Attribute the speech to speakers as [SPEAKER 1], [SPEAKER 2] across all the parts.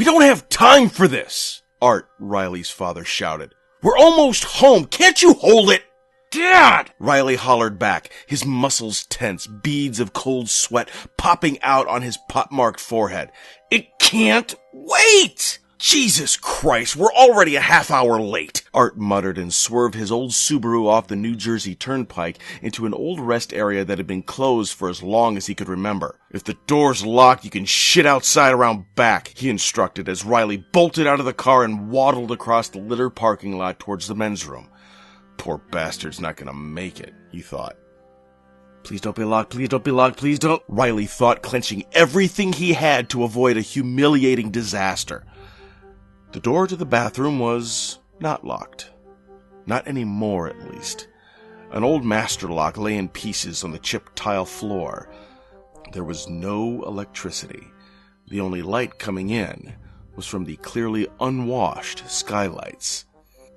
[SPEAKER 1] "We don't have time for this," Art, Reilly's father, shouted. "We're almost home. Can't you hold it?" "Dad!" Reilly hollered back, his muscles tense, beads of cold sweat popping out on his pot-marked forehead. "It can't wait!" "Jesus Christ, we're already a half-hour late," Art muttered and swerved his old Subaru off the New Jersey turnpike into an old rest area that had been closed for as long as he could remember. "If the door's locked, you can shit outside around back," he instructed as Reilly bolted out of the car and waddled across the littered parking lot towards the men's room. Poor bastard's not gonna make it, he thought. "Please don't be locked, please don't be locked, please don't," Reilly thought, clenching everything he had to avoid a humiliating disaster. The door to the bathroom was not locked. Not anymore, at least. An old master lock lay in pieces on the chipped tile floor. There was no electricity. The only light coming in was from the clearly unwashed skylights.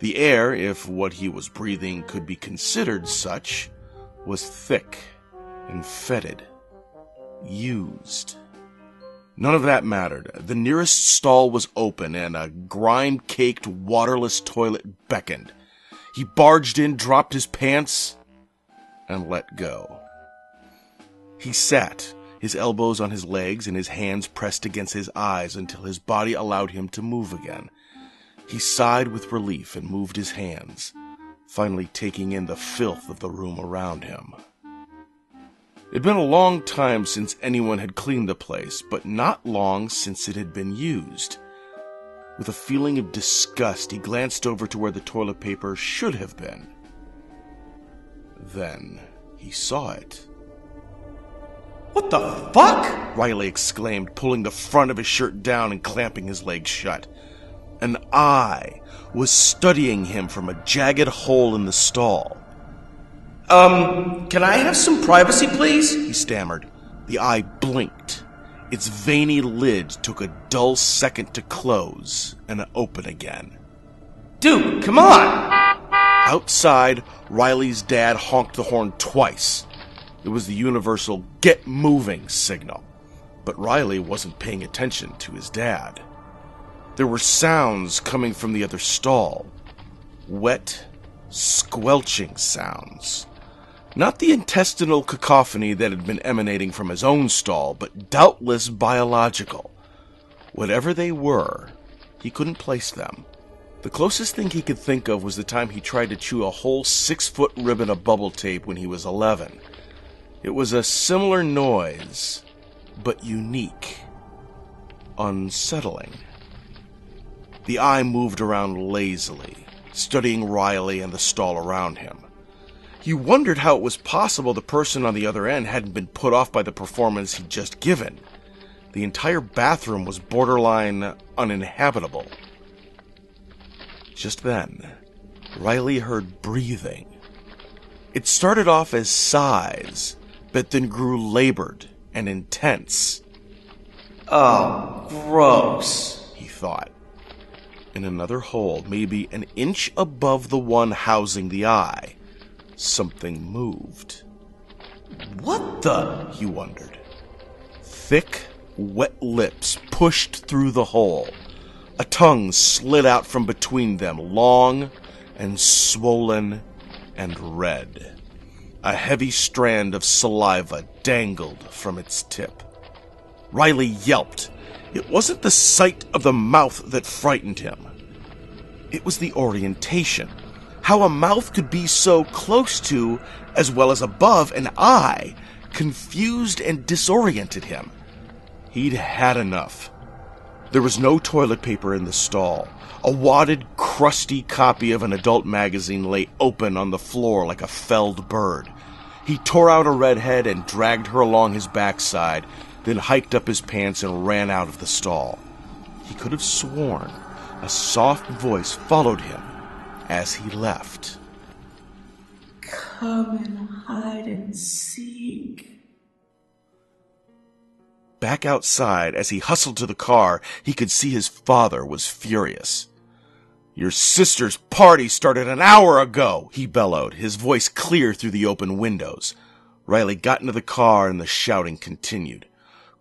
[SPEAKER 1] The air, if what he was breathing could be considered such, was thick and fetid. Used. None of that mattered. The nearest stall was open, and a grime-caked, waterless toilet beckoned. He barged in, dropped his pants, and let go. He sat, his elbows on his legs and his hands pressed against his eyes until his body allowed him to move again. He sighed with relief and moved his hands, finally taking in the filth of the room around him. It had been a long time since anyone had cleaned the place, but not long since it had been used. With a feeling of disgust, he glanced over to where the toilet paper should have been. Then he saw it.
[SPEAKER 2] "What the fuck?"
[SPEAKER 1] Reilly exclaimed, pulling the front of his shirt down and clamping his legs shut. An eye was studying him from a jagged hole in the stall.
[SPEAKER 2] Can I have some privacy, please?"
[SPEAKER 1] he stammered. The eye blinked. Its veiny lid took a dull second to close and open again.
[SPEAKER 2] "Dude, come on!"
[SPEAKER 1] Outside, Reilly's dad honked the horn twice. It was the universal "get moving" signal. But Reilly wasn't paying attention to his dad. There were sounds coming from the other stall. Wet, squelching sounds. Not the intestinal cacophony that had been emanating from his own stall, but doubtless biological. Whatever they were, he couldn't place them. The closest thing he could think of was the time he tried to chew a whole 6-foot ribbon of bubble tape when he was 11. It was a similar noise, but unique. Unsettling. The eye moved around lazily, studying Reilly and the stall around him. He wondered how it was possible the person on the other end hadn't been put off by the performance he'd just given. The entire bathroom was borderline uninhabitable. Just then, Reilly heard breathing. It started off as sighs, but then grew labored and intense.
[SPEAKER 2] "Oh, gross,"
[SPEAKER 1] he thought. In another hole, maybe an inch above the one housing the eye, something moved.
[SPEAKER 2] "What the?"
[SPEAKER 1] he wondered. Thick, wet lips pushed through the hole. A tongue slid out from between them, long and swollen and red. A heavy strand of saliva dangled from its tip. Reilly yelped. It wasn't the sight of the mouth that frightened him. It was the orientation. How a mouth could be so close to, as well as above, an eye, confused and disoriented him. He'd had enough. There was no toilet paper in the stall. A wadded, crusty copy of an adult magazine lay open on the floor like a felled bird. He tore out a redhead and dragged her along his backside, then hiked up his pants and ran out of the stall. He could have sworn a soft voice followed him as he left.
[SPEAKER 2] "Come and hide and seek."
[SPEAKER 1] Back outside, as he hustled to the car, he could see his father was furious. "Your sister's party started an hour ago," he bellowed, his voice clear through the open windows. Reilly got into the car and the shouting continued.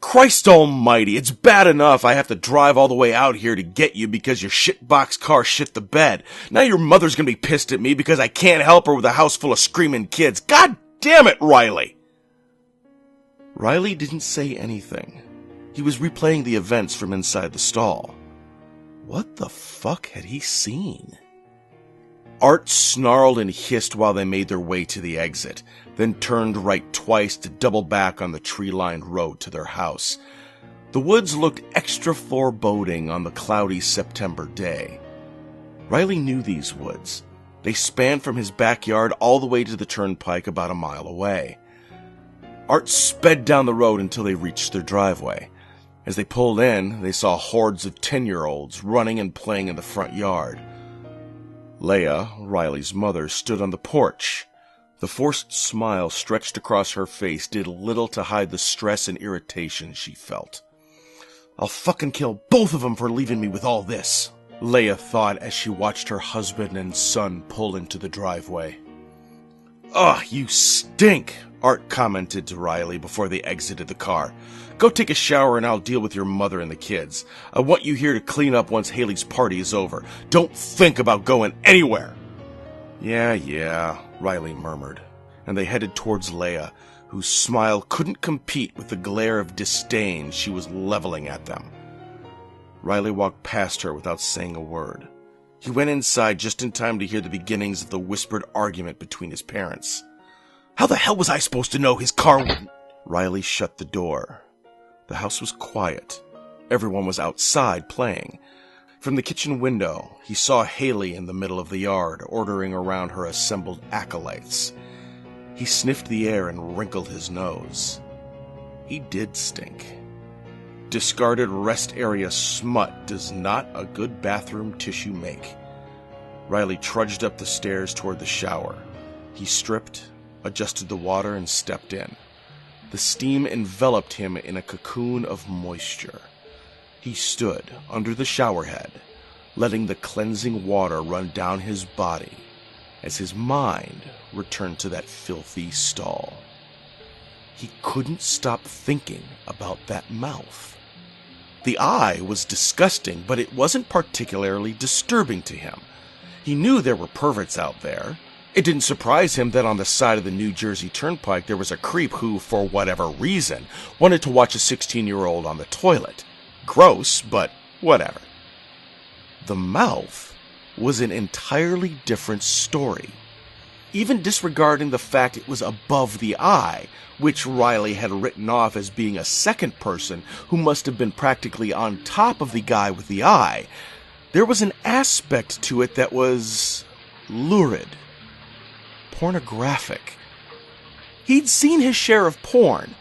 [SPEAKER 1] Christ almighty, it's bad enough I have to drive all the way out here to get you because your shitbox car shit the bed. Now your mother's gonna be pissed at me because I can't help her with a house full of screaming kids. God damn it, Reilly! Reilly didn't say anything. He was replaying the events from inside the stall. What the fuck had he seen? Art snarled and hissed while they made their way to the exit, then turned right twice to double back on the tree-lined road to their house. The woods looked extra foreboding on the cloudy September day. Reilly knew these woods. They spanned from his backyard all the way to the turnpike about a mile away. Art sped down the road until they reached their driveway. As they pulled in, they saw hordes of 10-year-olds running and playing in the front yard. Leah, Reilly's mother, stood on the porch. The forced smile stretched across her face did little to hide the stress and irritation she felt. I'll fucking kill both of them for leaving me with all this, Leah thought as she watched her husband and son pull into the driveway. Ugh, you stink, Art commented to Reilly before they exited the car. Go take a shower and I'll deal with your mother and the kids. I want you here to clean up once Haley's party is over. Don't think about going anywhere. Yeah, Reilly murmured, and they headed towards Leah, whose smile couldn't compete with the glare of disdain she was leveling at them. Reilly walked past her without saying a word. He went inside just in time to hear the beginnings of the whispered argument between his parents. How the hell was I supposed to know his car wouldn't... Reilly shut the door. The house was quiet. Everyone was outside playing. From the kitchen window, he saw Haley in the middle of the yard, ordering around her assembled acolytes. He sniffed the air and wrinkled his nose. He did stink. Discarded rest area smut does not a good bathroom tissue make. Reilly trudged up the stairs toward the shower. He stripped, adjusted the water, and stepped in. The steam enveloped him in a cocoon of moisture. He stood under the shower head, letting the cleansing water run down his body as his mind returned to that filthy stall. He couldn't stop thinking about that mouth. The eye was disgusting, but it wasn't particularly disturbing to him. He knew there were perverts out there. It didn't surprise him that on the side of the New Jersey Turnpike there was a creep who, for whatever reason, wanted to watch a 16-year-old on the toilet. Gross, but whatever. The mouth was an entirely different story. Even disregarding the fact it was above the eye, which Reilly had written off as being a second person who must have been practically on top of the guy with the eye, there was an aspect to it that was lurid. Pornographic. He'd seen his share of porn.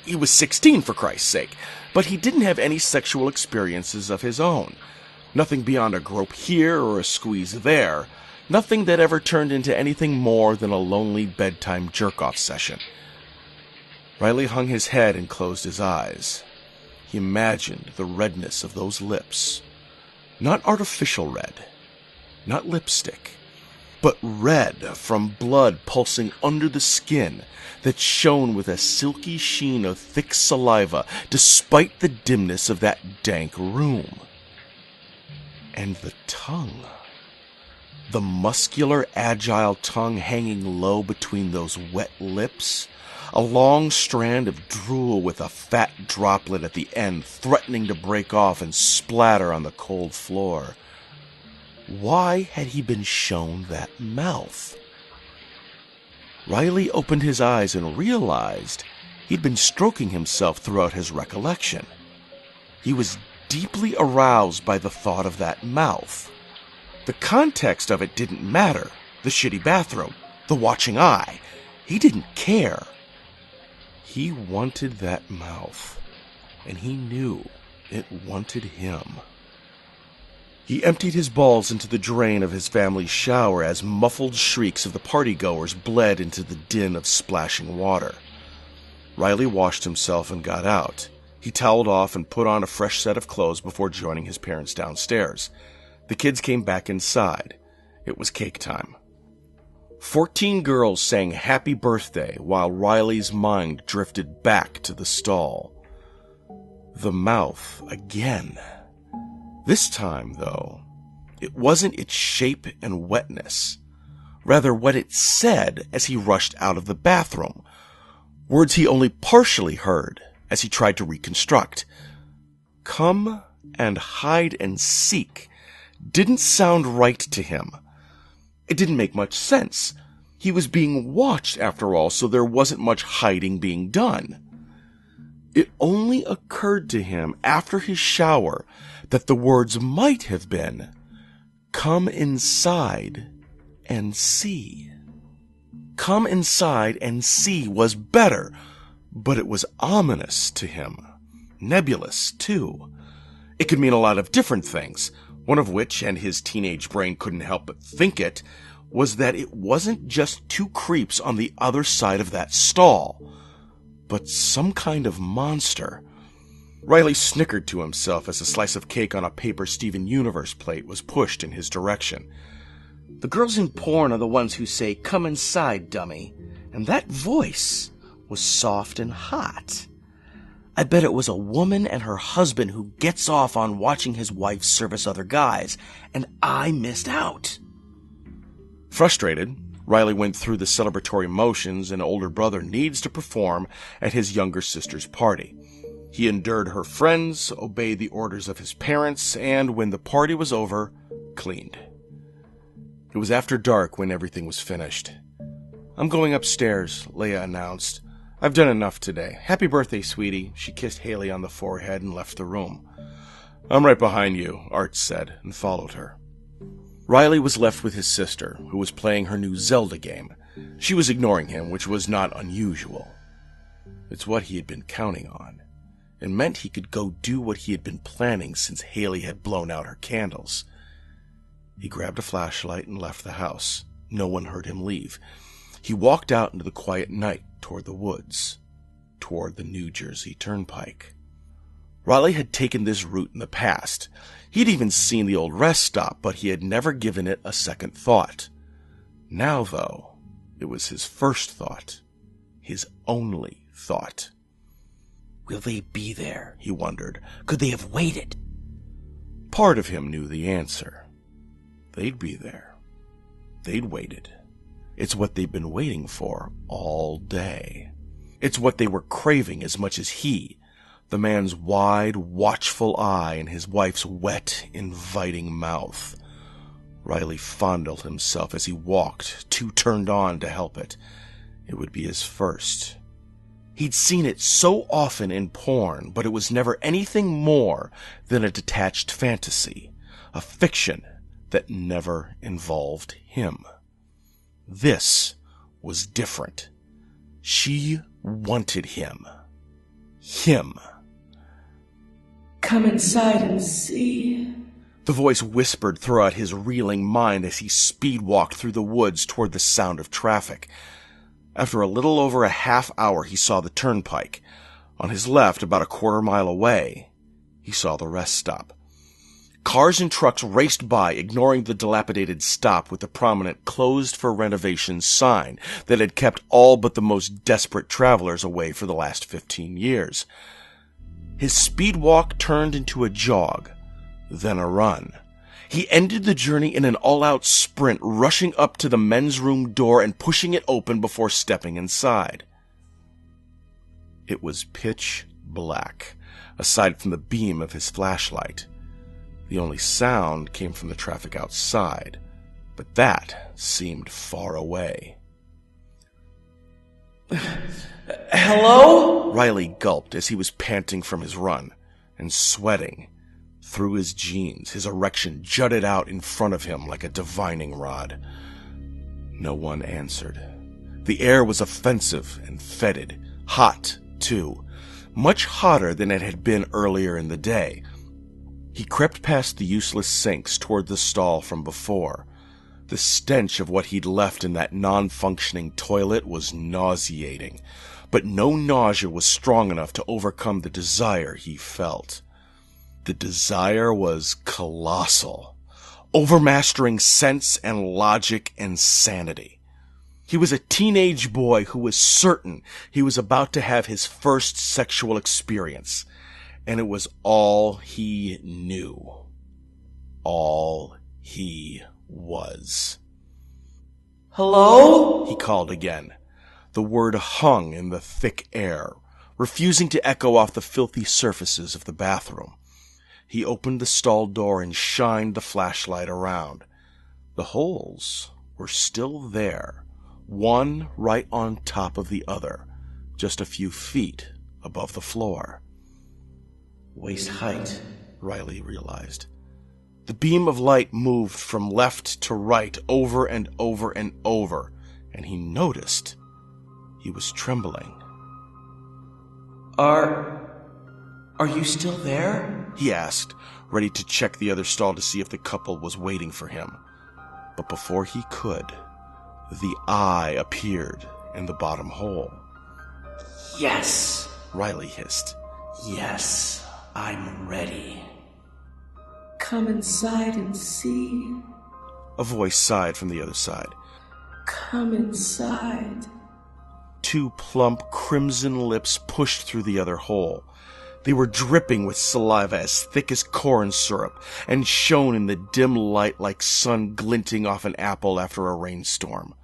[SPEAKER 1] He was 16, for Christ's sake, but he didn't have any sexual experiences of his own. Nothing beyond a grope here or a squeeze there. Nothing that ever turned into anything more than a lonely bedtime jerk-off session. Reilly hung his head and closed his eyes. He imagined the redness of those lips. Not artificial red. Not lipstick. But red from blood pulsing under the skin that shone with a silky sheen of thick saliva despite the dimness of that dank room. And the tongue. The muscular, agile tongue hanging low between those wet lips. A long strand of drool with a fat droplet at the end threatening to break off and splatter on the cold floor. Why had he been shown that mouth? Reilly opened his eyes and realized he'd been stroking himself throughout his recollection. He was deeply aroused by the thought of that mouth. The context of it didn't matter. The shitty bathroom, the watching eye. He didn't care. He wanted that mouth, and he knew it wanted him. He emptied his balls into the drain of his family's shower as muffled shrieks of the partygoers bled into the din of splashing water. Reilly washed himself and got out. He toweled off and put on a fresh set of clothes before joining his parents downstairs. The kids came back inside. It was cake time. 14 girls sang happy birthday while Reilly's mind drifted back to the stall. The mouth again. This time, though, it wasn't its shape and wetness, rather what it said as he rushed out of the bathroom, words he only partially heard as he tried to reconstruct. Come and hide and seek didn't sound right to him. It didn't make much sense. He was being watched, after all, so there wasn't much hiding being done. It only occurred to him after his shower that the words might have been, "Come inside and see." Come inside and see was better, but it was ominous to him. Nebulous, too. It could mean a lot of different things, one of which, and his teenage brain couldn't help but think it, was that it wasn't just two creeps on the other side of that stall, but some kind of monster. Reilly snickered to himself as a slice of cake on a paper Steven Universe plate was pushed in his direction.
[SPEAKER 2] The girls in porn are the ones who say, "Come inside, dummy." And that voice was soft and hot. I bet it was a woman and her husband who gets off on watching his wife service other guys, and I missed out.
[SPEAKER 1] Frustrated, Reilly went through the celebratory motions an older brother needs to perform at his younger sister's party. He endured her friends, obeyed the orders of his parents, and when the party was over, cleaned. It was after dark when everything was finished. "I'm going upstairs," Leia announced. "I've done enough today. Happy birthday, sweetie." She kissed Haley on the forehead and left the room. "I'm right behind you," Art said, and followed her. Reilly was left with his sister, who was playing her new Zelda game. She was ignoring him, which was not unusual. It's what he had been counting on. It meant he could go do what he had been planning since Haley had blown out her candles. He grabbed a flashlight and left the house. No one heard him leave. He walked out into the quiet night toward the woods, toward the New Jersey Turnpike. Reilly had taken this route in the past. He'd even seen the old rest stop, but he had never given it a second thought. Now, though, it was his first thought, his only thought.
[SPEAKER 2] Will they be there? He wondered. Could they have waited?
[SPEAKER 1] Part of him knew the answer. They'd be there. They'd waited. It's what they'd been waiting for all day. It's what they were craving as much as he, the man's wide, watchful eye and his wife's wet, inviting mouth. Reilly fondled himself as he walked, too turned on to help it. It would be his first. He'd seen it so often in porn, but it was never anything more than a detached fantasy, a fiction that never involved him. This was different. She wanted him. Him.
[SPEAKER 3] Come inside and see.
[SPEAKER 1] The voice whispered throughout his reeling mind as he speed-walked through the woods toward the sound of traffic. After a little over a half hour, he saw the turnpike. On his left, about a quarter mile away, he saw the rest stop. Cars and trucks raced by, ignoring the dilapidated stop with the prominent "closed for renovation" sign that had kept all but the most desperate travelers away for the last 15 years. His speed walk turned into a jog, then a run. He ended the journey in an all-out sprint, rushing up to the men's room door and pushing it open before stepping inside. It was pitch black, aside from the beam of his flashlight. The only sound came from the traffic outside, but that seemed far away.
[SPEAKER 2] Hello?
[SPEAKER 1] Reilly gulped as he was panting from his run and sweating. Through his jeans, his erection jutted out in front of him like a divining rod. No one answered. The air was offensive and fetid, hot, too, much hotter than it had been earlier in the day. He crept past the useless sinks toward the stall from before. The stench of what he'd left in that non-functioning toilet was nauseating, but no nausea was strong enough to overcome the desire he felt. The desire was colossal, overmastering sense and logic and sanity. He was a teenage boy who was certain he was about to have his first sexual experience, and it was all he knew. All he was.
[SPEAKER 2] Hello?
[SPEAKER 1] He called again. The word hung in the thick air, refusing to echo off the filthy surfaces of the bathroom. He opened the stall door and shined the flashlight around. The holes were still there, one right on top of the other, just a few feet above the floor.
[SPEAKER 2] Waist height,
[SPEAKER 1] Reilly realized. The beam of light moved from left to right over and over and over, and he noticed he was trembling.
[SPEAKER 2] Are you still there?
[SPEAKER 1] He asked, ready to check the other stall to see if the couple was waiting for him. But before he could, the eye appeared in the bottom hole.
[SPEAKER 2] Yes,
[SPEAKER 1] Reilly hissed.
[SPEAKER 2] yes, I'm ready.
[SPEAKER 3] Come inside and see.
[SPEAKER 1] A voice sighed from the other side.
[SPEAKER 3] Come inside.
[SPEAKER 1] Two plump, crimson lips pushed through the other hole. They were dripping with saliva as thick as corn syrup and shone in the dim light like sun glinting off an apple after a rainstorm.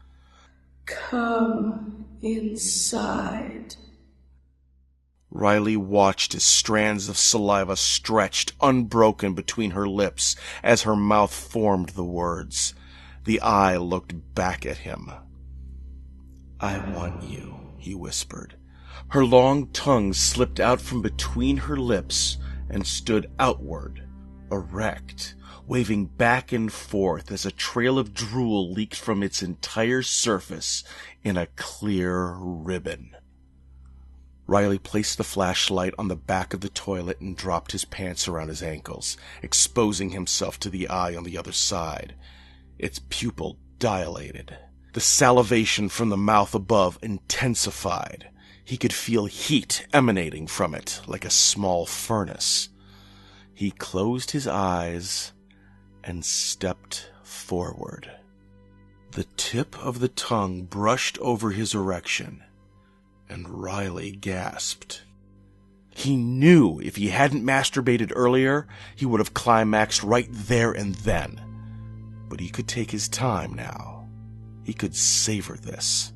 [SPEAKER 3] Come inside.
[SPEAKER 1] Reilly watched as strands of saliva stretched unbroken between her lips as her mouth formed the words. The eye looked back at him.
[SPEAKER 2] I want you.
[SPEAKER 1] He whispered. Her long tongue slipped out from between her lips and stood outward, erect, waving back and forth as a trail of drool leaked from its entire surface in a clear ribbon. Reilly placed the flashlight on the back of the toilet and dropped his pants around his ankles, exposing himself to the eye on the other side. Its pupil dilated. The salivation from the mouth above intensified. He could feel heat emanating from it like a small furnace. He closed his eyes and stepped forward. The tip of the tongue brushed over his erection, and Reilly gasped. He knew if he hadn't masturbated earlier, he would have climaxed right there and then. But he could take his time now. He could savor this.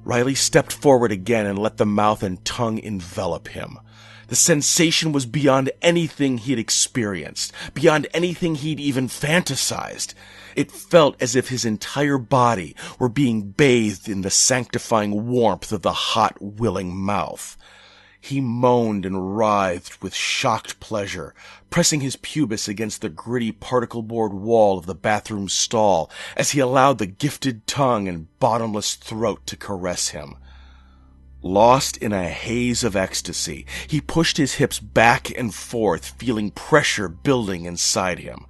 [SPEAKER 1] Reilly stepped forward again and let the mouth and tongue envelop him. The sensation was beyond anything he'd experienced, beyond anything he'd even fantasized. It felt as if his entire body were being bathed in the sanctifying warmth of the hot, willing mouth. He moaned and writhed with shocked pleasure, pressing his pubis against the gritty particle-board wall of the bathroom stall as he allowed the gifted tongue and bottomless throat to caress him. Lost in a haze of ecstasy, he pushed his hips back and forth, feeling pressure building inside him.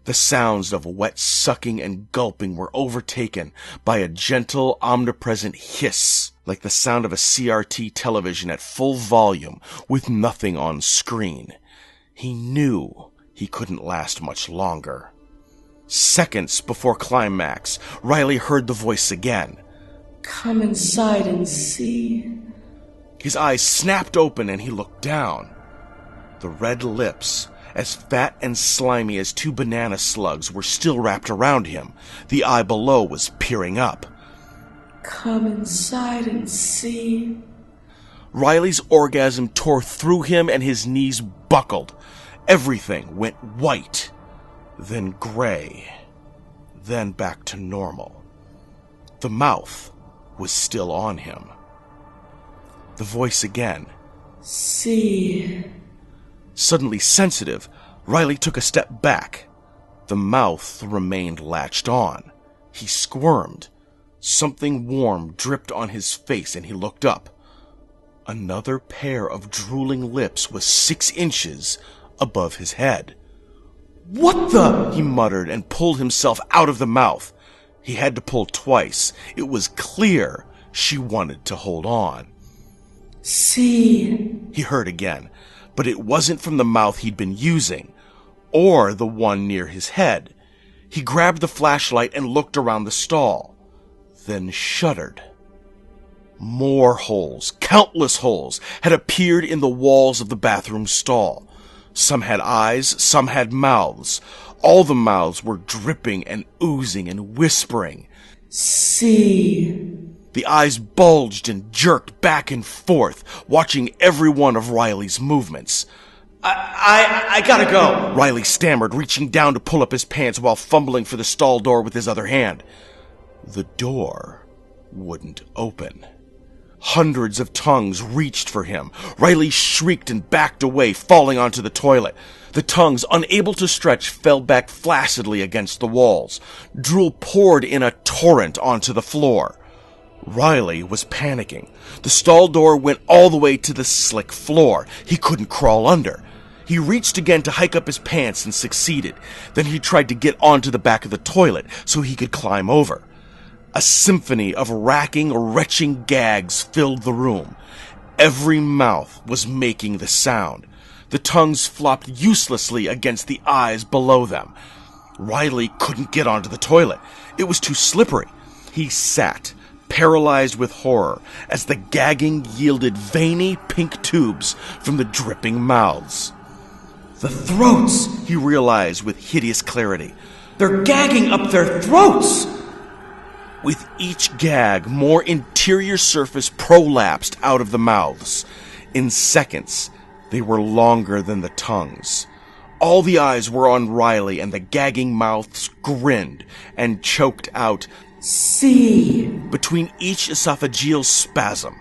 [SPEAKER 1] The sounds of wet sucking and gulping were overtaken by a gentle, omnipresent hiss, like the sound of a CRT television at full volume with nothing on screen. He knew he couldn't last much longer. Seconds before climax, Reilly heard the voice again.
[SPEAKER 3] Come inside and see.
[SPEAKER 1] His eyes snapped open and he looked down. The red lips, as fat and slimy as two banana slugs, were still wrapped around him. The eye below was peering up.
[SPEAKER 3] Come inside and see.
[SPEAKER 1] Reilly's orgasm tore through him and his knees buckled. Everything went white, then gray, then back to normal. The mouth was still on him. The voice again.
[SPEAKER 3] See.
[SPEAKER 1] Suddenly sensitive, Reilly took a step back. The mouth remained latched on. He squirmed. Something warm dripped on his face and he looked up. Another pair of drooling lips was 6 inches above his head. "What the?" he muttered and pulled himself out of the mouth. He had to pull twice. It was clear she wanted to hold on.
[SPEAKER 3] See.
[SPEAKER 1] He heard again, but it wasn't from the mouth he'd been using, or the one near his head. He grabbed the flashlight and looked around the stall, then shuddered. More holes, countless holes, had appeared in the walls of the bathroom stall. Some had eyes, some had mouths. All the mouths were dripping and oozing and whispering.
[SPEAKER 3] See.
[SPEAKER 1] The eyes bulged and jerked back and forth, watching every one of Reilly's movements.
[SPEAKER 2] I gotta go,
[SPEAKER 1] Reilly stammered, reaching down to pull up his pants while fumbling for the stall door with his other hand. The door wouldn't open. Hundreds of tongues reached for him. Reilly shrieked and backed away, falling onto the toilet. The tongues, unable to stretch, fell back flaccidly against the walls. Drool poured in a torrent onto the floor. Reilly was panicking. The stall door went all the way to the slick floor. He couldn't crawl under. He reached again to hike up his pants and succeeded. Then he tried to get onto the back of the toilet so he could climb over. A symphony of racking, retching gags filled the room. Every mouth was making the sound. The tongues flopped uselessly against the eyes below them. Reilly couldn't get onto the toilet. It was too slippery. He sat, paralyzed with horror, as the gagging yielded veiny pink tubes from the dripping mouths.
[SPEAKER 2] The throats,
[SPEAKER 1] He realized with hideous clarity.
[SPEAKER 2] they're gagging up their throats.
[SPEAKER 1] With each gag, more interior surface prolapsed out of the mouths. In seconds, they were longer than the tongues. All the eyes were on Reilly, and the gagging mouths grinned and choked out,
[SPEAKER 3] See.
[SPEAKER 1] between each esophageal spasm.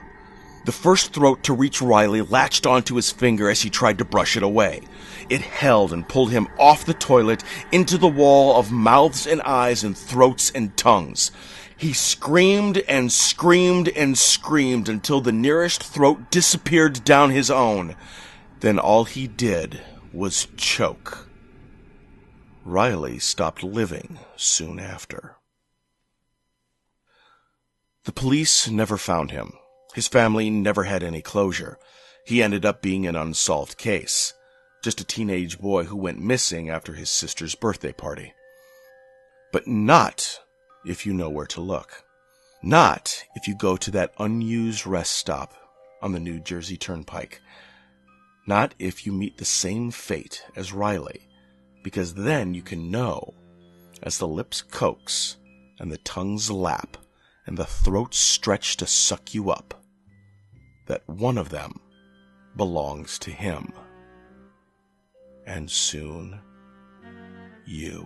[SPEAKER 1] The first throat to reach Reilly latched onto his finger as he tried to brush it away. It held and pulled him off the toilet into the wall of mouths and eyes and throats and tongues. He screamed and screamed and screamed until the nearest throat disappeared down his own. Then all he did was choke. Reilly stopped living soon after. The police never found him. His family never had any closure. He ended up being an unsolved case. Just a teenage boy who went missing after his sister's birthday party. But not if you know where to look. Not if you go to that unused rest stop on the New Jersey Turnpike. Not if you meet the same fate as Reilly, because then you can know, as the lips coax and the tongues lap and the throats stretch to suck you up, that one of them belongs to him. And soon, you.